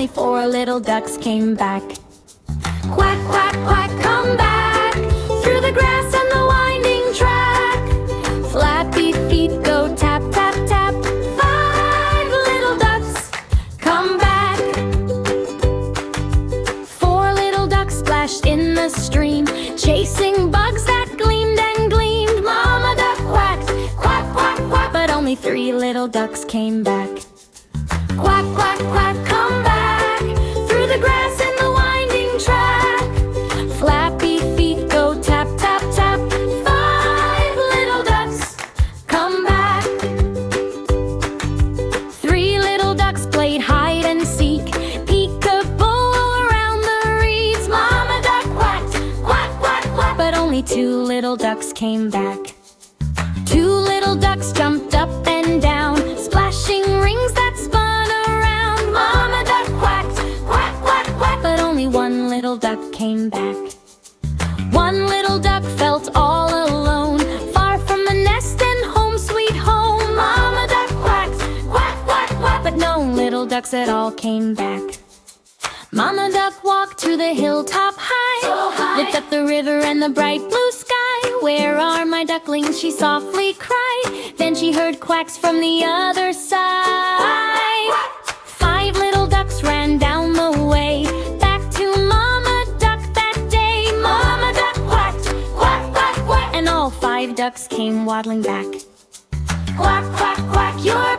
only 4 little ducks came back. Quack, quack, quack, come back through the grass and the winding track. Flappy feet go tap, tap, tap. 5 little ducks come back. 4 little ducks splashed in the stream, chasing bugs that gleamed and gleamed. Mama duck quacked, quack, quack, quack, but only 3 little ducks came back. Quack, quack, quack, come back through the grass and the winding track. Flappy feet go tap, tap, tap. 5 little ducks come back. 3 little ducks played hide and seek, peek-a-boo around the reeds. Mama duck quacked, quack, quack, quack, but only 2 little ducks came back. 2 little ducks jumped up and down, splashing rings that spun around. Mama duck quacked, quack, quack, quack, but only 1 little duck came back. 1 little duck felt all alone, far from the nest and home sweet home. Mama duck quacked, quack, quack, quack, but no little ducks at all came back. Mama duck walked to the hilltop high, so high, looked up the river and the bright blue sky. Where are my ducklings? She softly cried. Then she heard quacks from the other side. 5 little ducks ran down the way, back to Mama duck that day. Mama duck quacked, quack, quack, quack, and all 5 ducks came waddling back. Quack, quack, quack, you're